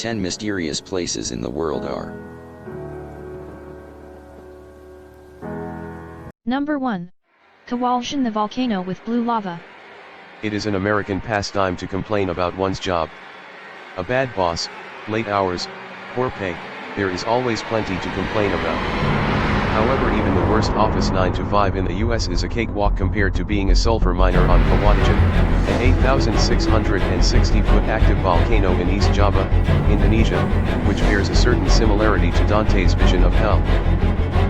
10 mysterious places in the world are. Number 1. Kawalshan, the volcano with blue lava. It is an American pastime to complain about one's job. A bad boss, late hours, poor pay, there is always plenty to complain about. However, even the worst office 9 to 5 in the US is a cakewalk compared to being a sulfur miner on Kawalshan, an 8,660-foot active volcano in East Java, Indonesia, which bears a certain similarity to Dante's vision of hell.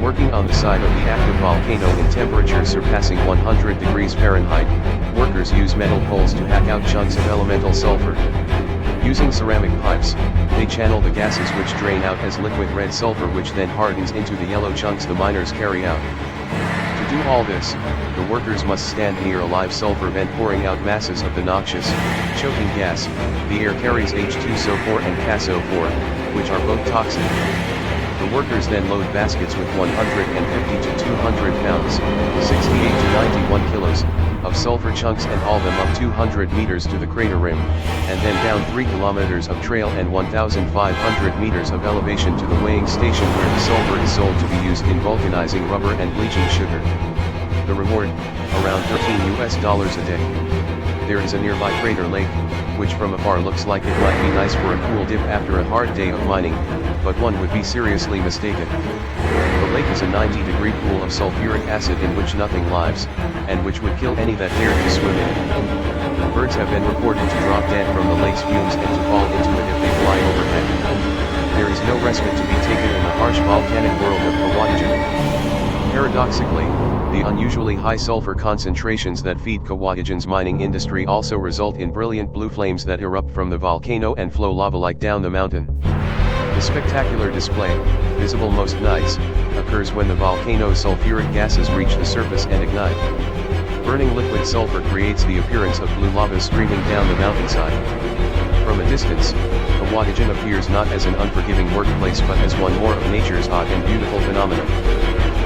Working on the side of the active volcano in temperatures surpassing 100 degrees Fahrenheit, workers use metal poles to hack out chunks of elemental sulfur. Using ceramic pipes, they channel the gases which drain out as liquid red sulfur, which then hardens into the yellow chunks the miners carry out. To do all this, the workers must stand near a live sulfur vent pouring out masses of the noxious, choking gas. The air carries H2SO4 and CaSO4, which are both toxic. The workers then load baskets with 150 to 200 pounds, 68 to 91 kilos, of sulfur chunks and haul them up 200 meters to the crater rim, and then down 3 kilometers of trail and 1,500 meters of elevation to the weighing station where the sulfur is sold to be used in vulcanizing rubber and bleaching sugar. The reward, around $13 a day. There is a nearby crater lake, which from afar looks like it might be nice for a cool dip after a hard day of mining, but one would be seriously mistaken. The lake is a 90-degree pool of sulfuric acid in which nothing lives, and which would kill any that dared to swim in it. Birds have been reported to drop dead from the lake's fumes and to fall into it if they fly overhead. There is no respite to be taken in the harsh volcanic world of Kawalshan. Paradoxically, the unusually high sulfur concentrations that feed Kawalshan's mining industry also result in brilliant blue flames that erupt from the volcano and flow lava-like down the mountain. The spectacular display, visible most nights, occurs when the volcano's sulfuric gases reach the surface and ignite. Burning liquid sulfur creates the appearance of blue lava streaming down the mountainside. From a distance, Kawalshan appears not as an unforgiving workplace but as one more of nature's odd and beautiful phenomena.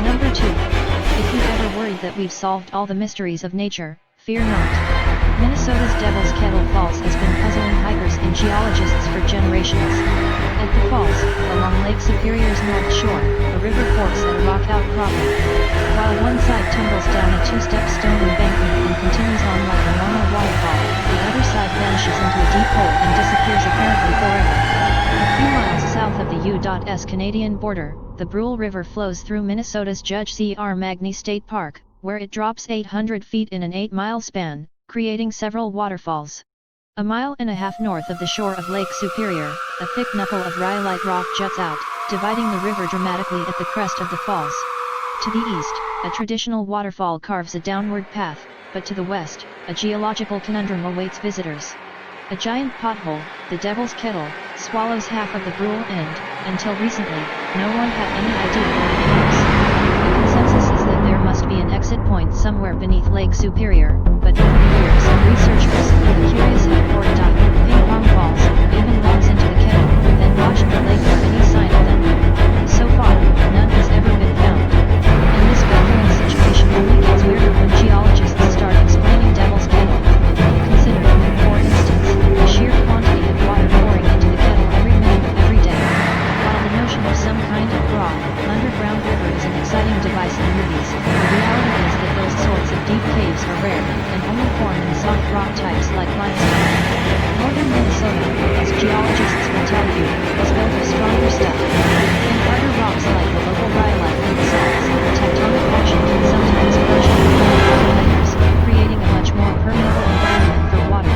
Number 2. If you ever worried that we've solved all the mysteries of nature, fear not. Minnesota's Devil's Kettle Falls has been puzzling hikers and geologists for generations. At the falls, along Lake Superior's north shore, a river forks at a rock outcropping. While one side tumbles down a two-step stone embankment and continues on like a normal waterfall, the other side vanishes into a deep hole and disappears apparently forever. A few miles south of the U.S. Canadian border, the Brule River flows through Minnesota's Judge C.R. Magny State Park, where it drops 800 feet in an 8-mile span, creating several waterfalls. A mile and a half north of the shore of Lake Superior, a thick knuckle of rhyolite rock juts out, dividing the river dramatically at the crest of the falls. To the east, a traditional waterfall carves a downward path, but to the west, a geological conundrum awaits visitors. A giant pothole, the Devil's Kettle, swallows half of the Brule end. Until recently, no one had any idea where it goes. The consensus is that there must be an exit point somewhere beneath Lake Superior, but over the years, researchers, the curious have poured ping pong balls, even rocks into the kettle, then watched the lake for any sign of them. So far, none has ever been found. And this baffling situation only gets weirder when geologists start explaining Devil's Kettle. Consider, for instance, the sheer quantity of water pouring into the kettle every minute of every day. While the notion of some kind of broad, underground river is an exciting device in movies, the reality is that those sorts of deep caves are rare, and only form in soft rock types like limestone. Northern Minnesota, as geologists will tell you, is built of stronger stuff. In harder rocks like the local rhyolite and basalts, tectonic action can sometimes crush the layers, creating a much more permeable environment for water.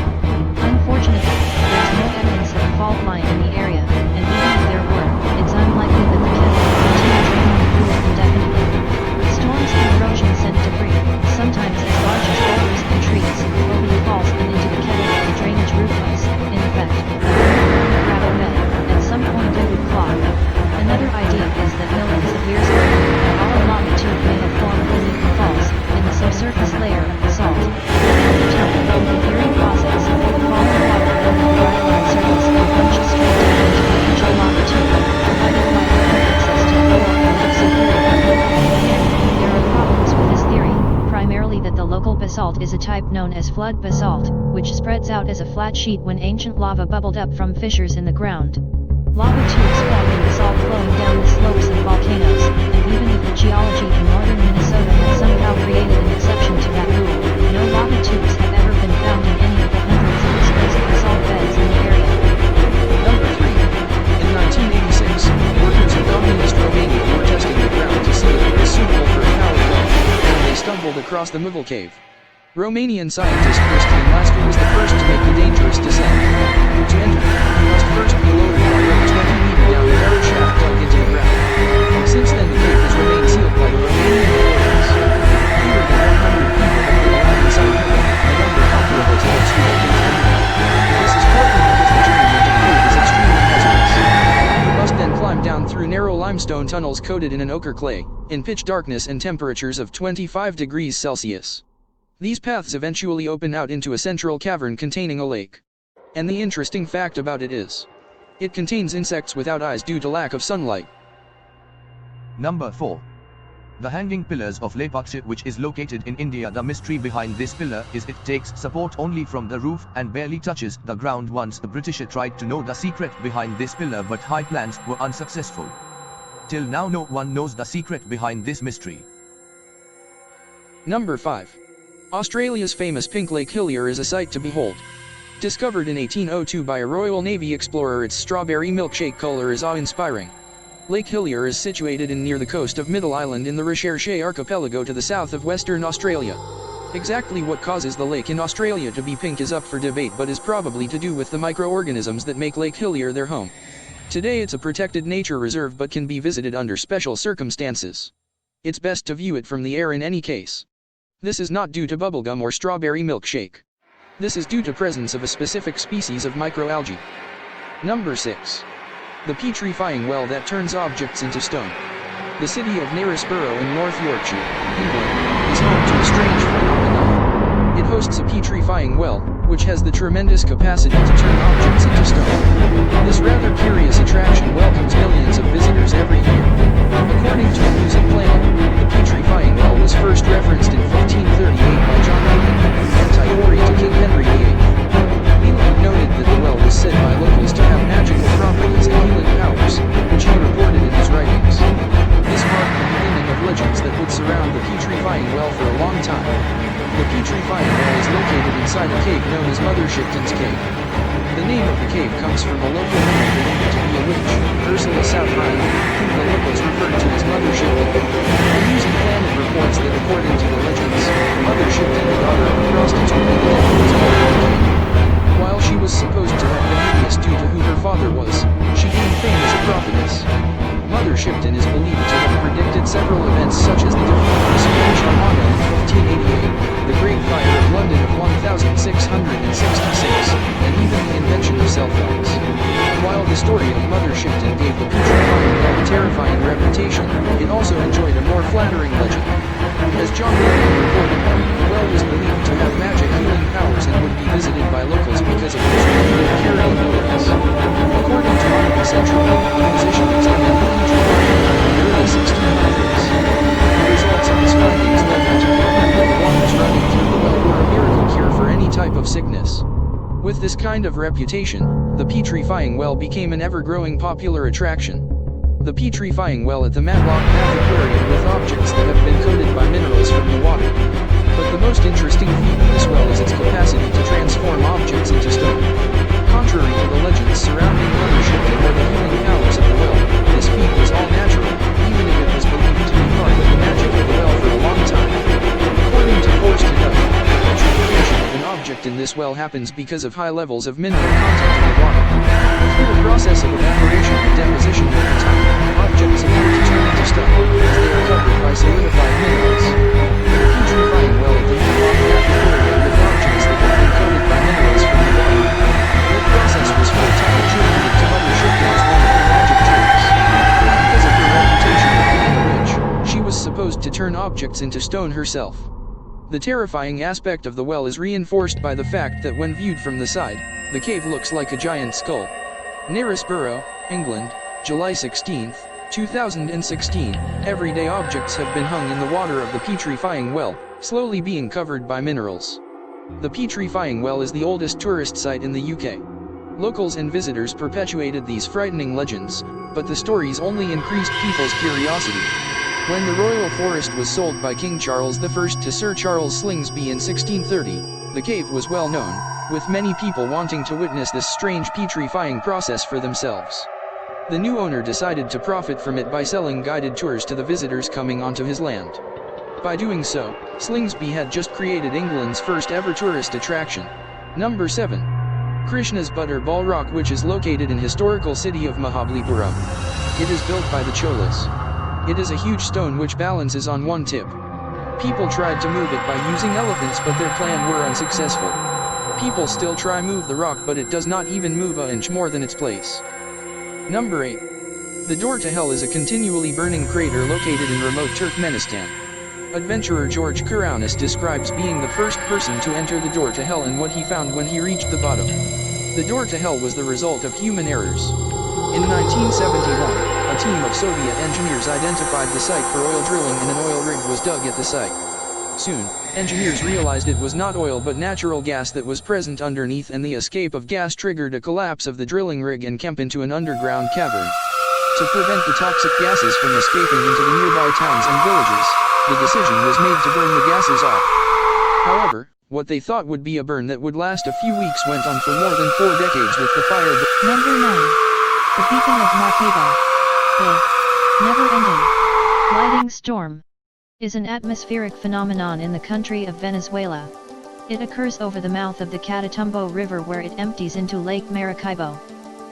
Unfortunately, there's no evidence of a fault line in the area, and even if there were, it's unlikely that the kettle will continue draining the pool indefinitely. Storms and erosion send debris, sometimes as large as boulders and trees, over the falls and into the kettle where the drainage route was, in effect, a gravel bed. At some point it would clog. Another idea is that millions of years ago, a hollow lava tube may have formed beneath the falls, in the subsurface layer of basalt. At the time, the theory posits, the falling water from the rhyolite surface will plunge straight down into the ancient lava tube, provided by open access to the floor of Lake Superior. Again, there are problems with this theory, primarily that the local basalt is a type known as flood basalt, which spreads out as a flat sheet when ancient lava bubbled up from fissures in the ground. Lava tubes formed in basalt flowing down the slopes of volcanoes, and even if the geology in northern Minnesota had somehow created an exception to that rule, no lava tubes have ever been found in any of the hundreds of exposed basalt beds in the area. Number 3. In 1986, workers in communist Romania were testing the ground to see if it was suitable for a power plant, and they stumbled across the Mughal Cave. Romanian scientist Krishnas was the first to make the dangerous descent. To enter, you must first be lowered by over 20 meters down a narrow shaft dug into the ground. Since then the cave has remained sealed by the Romanian authorities. Fewer than 100 people have been allowed inside the cave, a number comparable to those who have been tendered. This is partly because the journey into the cave is extremely hazardous. You must then climb down through narrow limestone tunnels coated in an ochre clay, in pitch darkness and temperatures of 25 degrees Celsius. These paths eventually open out into a central cavern containing a lake. And the interesting fact about it is, it contains insects without eyes due to lack of sunlight. Number 4. The hanging pillars of Petrie, which is located in India. The mystery behind this pillar is it takes support only from the roof and barely touches the ground. Once the British tried to know the secret behind this pillar, but high plans were unsuccessful. Till now no one knows the secret behind this mystery. Number 5. Australia's famous Pink Lake Hillier is a sight to behold. Discovered in 1802 by a Royal Navy explorer, its strawberry milkshake color is awe-inspiring. Lake Hillier is situated near the coast of Middle Island in the Recherche archipelago to the south of Western Australia. Exactly what causes the lake in Australia to be pink is up for debate, but is probably to do with the microorganisms that make Lake Hillier their home. Today it's a protected nature reserve but can be visited under special circumstances. It's best to view it from the air in any case. This is not due to bubblegum or strawberry milkshake. This is due to presence of a specific species of microalgae. Number 6. The petrifying well that turns objects into stone. The city of Knaresborough in North Yorkshire, England, is home to a strange phenomenon. It hosts a petrifying well, which has the tremendous capacity to turn objects into stone. This rather curious attraction welcomes millions of visitors every year. According to a music planet, the petrifying well was first referenced in 1538 by John Leland, antiquary to King Henry VIII. Leland noted that the well was said by locals to have magical properties and healing powers, which he reported in his writings. This marked the beginning of legends that would surround the petrifying well for a long time. The petrifying well is located inside a cave known as Mother Shipton's Cave. The name of the cave comes from a local woman believed to be a witch, Ursula Southrider, whom the locals referred to as Mother Shipton. The Music Planet reports that according to the legends, Mother Shipton, the daughter of a prostitute in the devil, was born in the cave. While she was supposed to have been envious due to who her father was, she gained fame as a prophetess. Mother Shipton is believed to have predicted several events such as the defeat of the Spanish Armada in 1588, the Great Fire of London of 1666, and even the invention of cell phones. While the story of Mother Shipton gave the petrifying well a terrifying reputation, it also enjoyed a more flattering legend. As John Leland reported, the well was believed to have magic healing powers and would be visited by locals because of its unique curing abilities. According to one of the central physician examined the petrifying well in the early 1600s. The results of his findings led him to proclaim that the waters running through the well were a miracle cure for any type of sickness. With this kind of reputation, the petrifying well became an ever-growing popular attraction. The petrifying well at the Matlock Bath Aquarium with objects that have been coated by minerals from the water. But the most interesting feat of this well is its capacity to transform objects into stone. Contrary to the legends surrounding Mother Shipton or the healing powers of the well, this feat was all natural, even if it was believed to be part of the magic of the well for a long time. According to Forster Duff, petrification of an object in this well happens because of high levels of mineral content in the water. Through a process of evaporation and deposition over time, objects appear to turn into stone, as they are covered by solidified minerals. The petrifying well at the Matlock Bath Aquarium with objects that have been coated by minerals from the water. The process was full-time attributed to Mother Shipton as one of her magic tricks. Because of her reputation of being a witch, she was supposed to turn objects into stone herself. The terrifying aspect of the well is reinforced by the fact that when viewed from the side, the cave looks like a giant skull. Knaresborough, England, July 16, 2016. Everyday objects have been hung in the water of the petrifying well, slowly being covered by minerals. The petrifying well is the oldest tourist site in the UK. Locals and visitors perpetuated these frightening legends, but the stories only increased people's curiosity. When the royal forest was sold by King Charles I to Sir Charles Slingsby in 1630, the cave was well known, with many people wanting to witness this strange petrifying process for themselves. The new owner decided to profit from it by selling guided tours to the visitors coming onto his land. By doing so, Slingsby had just created England's first ever tourist attraction. Number 7. Krishna's Butterball Rock, which is located in historical city of Mahabalipuram. It is built by the Cholas. It is a huge stone which balances on one tip. People tried to move it by using elephants, but their plan were unsuccessful. People still try move the rock, but it does not even move an inch more than its place. Number 8. The Door to Hell is a continually burning crater located in remote Turkmenistan. Adventurer George Kourounis describes being the first person to enter the door to hell and what he found when he reached the bottom. The door to hell was the result of human errors. In 1971, a team of Soviet engineers identified the site for oil drilling and an oil rig was dug at the site. Soon, engineers realized it was not oil but natural gas that was present underneath, and the escape of gas triggered a collapse of the drilling rig and camp into an underground cavern. To prevent the toxic gases from escaping into the nearby towns and villages, the decision was made to burn the gases off. However, what they thought would be a burn that would last a few weeks went on for more than 4 decades, with the fire. Number 9. The Beacon of Maracaibo. The never-ending lightning storm is an atmospheric phenomenon in the country of Venezuela. It occurs over the mouth of the Catatumbo River, where it empties into Lake Maracaibo.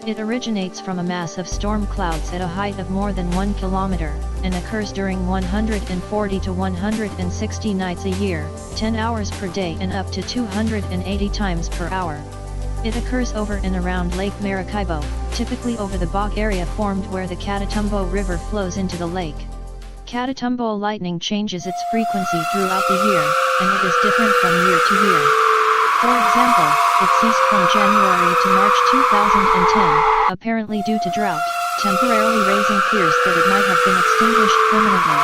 It originates from a mass of storm clouds at a height of more than 1 kilometer, and occurs during 140 to 160 nights a year, 10 hours per day and up to 280 times per hour. It occurs over and around Lake Maracaibo, typically over the bog area formed where the Catatumbo River flows into the lake. Catatumbo lightning changes its frequency throughout the year, and it is different from year to year. For example, it ceased from January to March 2010, apparently due to drought, temporarily raising fears that it might have been extinguished permanently.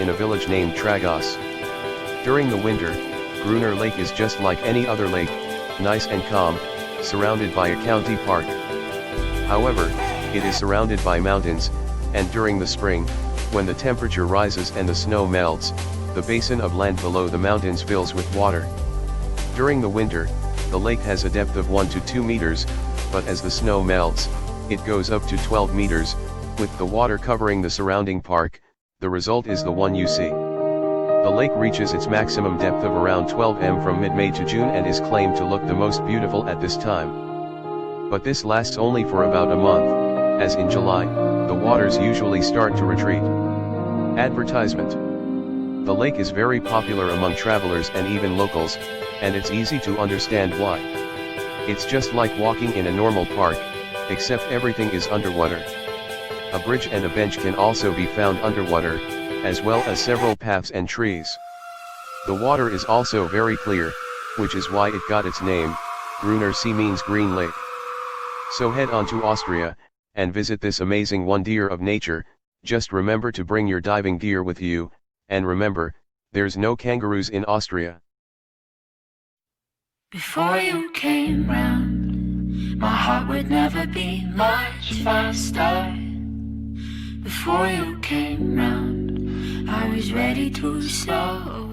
In a village named Tragos. During the winter, Gruner Lake is just like any other lake, nice and calm, surrounded by a county park. However, it is surrounded by mountains, and during the spring, when the temperature rises and the snow melts, the basin of land below the mountains fills with water. During the winter, the lake has a depth of 1 to 2 meters, but as the snow melts, it goes up to 12 meters, with the water covering the surrounding park. The result is the one you see. The lake reaches its maximum depth of around 12 m from mid-May to June and is claimed to look the most beautiful at this time. But this lasts only for about a month, as in July, the waters usually start to retreat. Advertisement. The lake is very popular among travelers and even locals, and it's easy to understand why. It's just like walking in a normal park, except everything is underwater. A bridge and a bench can also be found underwater, as well as several paths and trees. The water is also very clear, which is why it got its name. Gruner See means green lake. So head on to Austria, and visit this amazing wonder of nature. Just remember to bring your diving gear with you, and remember, there's no kangaroos in Austria. Before you came round, my heart would never beat much faster. Before you came round, I was ready to slow